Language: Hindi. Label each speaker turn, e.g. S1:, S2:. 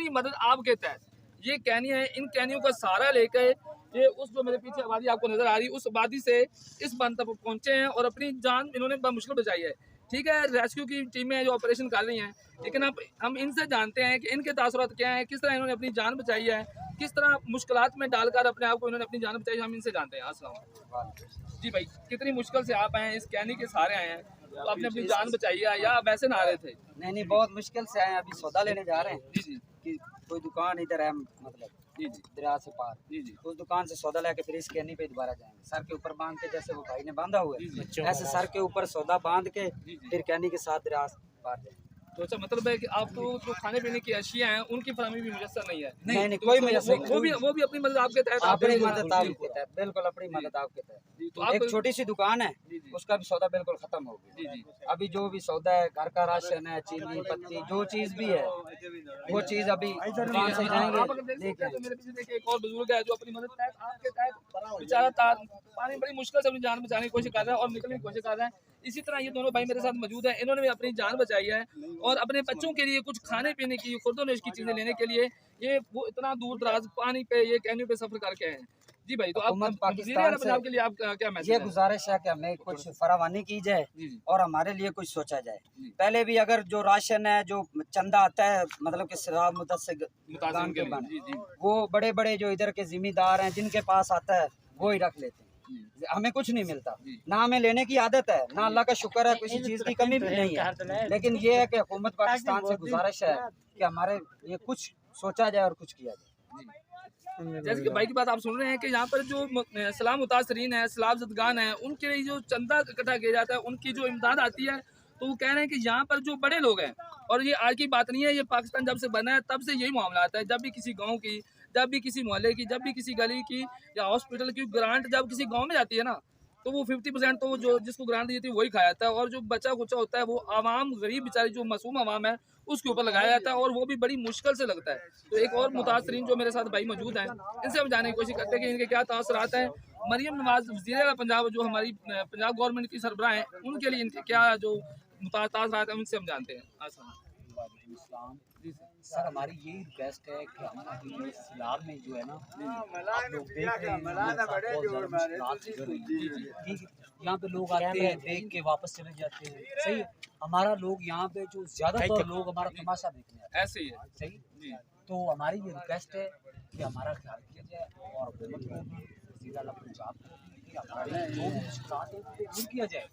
S1: पूरी मदद आपके तहत। ये कैनी है, इन कैनियों का सहारा लेकर ये उस जो मेरे पीछे आबादी आपको नजर आ रही है उस आबादी से इस बंद तक पहुंचे हैं और अपनी जान इन्होंने मुश्किल बचाई है। ठीक है, रेस्क्यू की टीमें जो ऑपरेशन कर रही हैं, लेकिन अब हम इनसे जानते हैं कि इनके तासुरात क्या हैं, किस तरह इन्होंने अपनी जान बचाई है, किस तरह मुश्किलात में डालकर अपने आप को इन्होंने अपनी जान बचाई, हम इनसे जानते हैं। अस्सलाम जी भाई, कितनी मुश्किल से आप आए हैं, इस कैनी के सहारे आए हैं, तो आपने अपनी जान बचाई है या वैसे ना आ रहे थे?
S2: नहीं, बहुत मुश्किल से आए हैं, अभी सौदा लेने जा रहे हैं।
S1: जी जी
S2: कि कोई दुकान इधर है, मतलब
S1: जी जी
S2: दरिया से पार,
S1: जी जी
S2: उस दुकान से सौदा लेके फिर इस कैनी पे दोबारा जाएंगे। सर के ऊपर बांध के, जैसे वो भाई ने बांधा हुआ है, ऐसे सर के ऊपर सौदा बांध के फिर कैनी के साथ दरिया से पार जाएंगे।
S1: तो अच्छा, मतलब है कि आपको जो खाने पीने की अशिया हैं उनकी फरहमी भी मुयस्सर नहीं है?
S2: नहीं, कोई मुयस्सर नहीं।
S1: वो भी अपनी मदद आपके तहत,
S2: अपनी मदद आपके तहत, बिल्कुल अपनी मदद आपके तहत।
S1: तो आप
S2: एक छोटी सी दुकान है, उसका भी सौदा बिल्कुल खत्म हो गया। अभी जो भी सौदा है, घर का राशन है, चीनी पत्ती जो चीज भी है, वो चीज अभी दुकान से जाएंगे।
S1: तो मेरे पीछे देखिए एक और बुजुर्ग है जो अपनी मदद तहत आपके तहत बेचारा पानी बड़ी मुश्किल से अपनी जान बचाने की कोशिश कर रहा है और निकलने की कोशिश कर रहा है। इसी तरह ये दोनों भाई मेरे साथ मौजूद हैं, इन्होंने भी अपनी जान बचाई है और अपने बच्चों के लिए कुछ खाने पीने की खुर्दोनोश की चीजें लेने के लिए ये वो इतना दूर दराज पानी पे ये कैनियों पे सफर करके आए हैं। जी भाई, तो आप
S2: पाकिस्तान
S1: पंजाब के लिए आप क्या मैसेज
S2: ये
S1: है?
S2: गुजारिश है कि हमें कुछ फरावानी की जाए और हमारे लिए कुछ सोचा जाए। पहले भी अगर जो राशन है, जो चंदा आता है, मतलब कि शराब मुतसिक गान के बन, वो बड़े बड़े जो इधर के जिम्मेदार हैं जिनके पास आता है वो ही रख लेते हैं। हमें कुछ नहीं मिलता, ना हमें लेने की आदत है, ना अल्लाह का शुक्र है, किसी चीज की कमी भी नहीं है। लेकिन ये है कि हुकूमत पाकिस्तान से गुजारिश है कि हमारे लिए कुछ सोचा जाए और कुछ किया जाए।
S1: जैसे कि भाई की बात आप सुन रहे हैं कि यहाँ पर जो सलाम मुतासरीन है, सलाब ज़दगान है, उनके लिए जो चंदा इकट्ठा किया जाता है, उनकी जो इमदाद आती है, तो वो कह रहे हैं कि यहाँ पर जो बड़े लोग हैं, और ये आज की बात नहीं है, ये पाकिस्तान जब से बना है तब से यही मामला आता है। जब भी किसी गांव की, जब भी किसी मोहल्ले की, जब भी किसी गली की या हॉस्पिटल की ग्रांट जब किसी गांव में जाती है ना, तो वो 50% तो जो जिसको ग्रांट दी जाती है वही खाया जाता है, और जो बचा कुचा होता है वो आवाम, गरीब बेचारी जो मासूम आवाम है उसके ऊपर लगाया जाता है, और वो भी बड़ी मुश्किल से लगता है। तो एक और मुतासरीन जो मेरे साथ भाई मौजूद हैं, इनसे हम जानने की कोशिश करते हैं कि इनके क्या तासरात हैं। मरियम नवाज वज़ीर पंजाब जो हमारी पंजाब गवर्नमेंट की सरबराह हैं, उनके लिए इनके क्या जो तासरात हैं उनसे हम जानते हैं।
S3: जी सर, हमारी यही रिक्वेस्ट है कि हम अभी सैलाब में जो है ना, आप लोग देख रहे हैं ठीक है, यहाँ पे लोग आते हैं देख के वापस चले जाते हैं। सही है, हमारा लोग यहाँ पे जो ज्यादातर लोग हमारा तमाशा देखने आते हैं।
S1: ऐसे ही है
S3: सही जी। तो हमारी ये रिक्वेस्ट है कि हमारा ख्याल किया जाए और हुकूमत को भी, वज़ीर आला पंजाब को भी, कि हमारे जो भी मुश्किलात हैं उनको दूर किया जाए।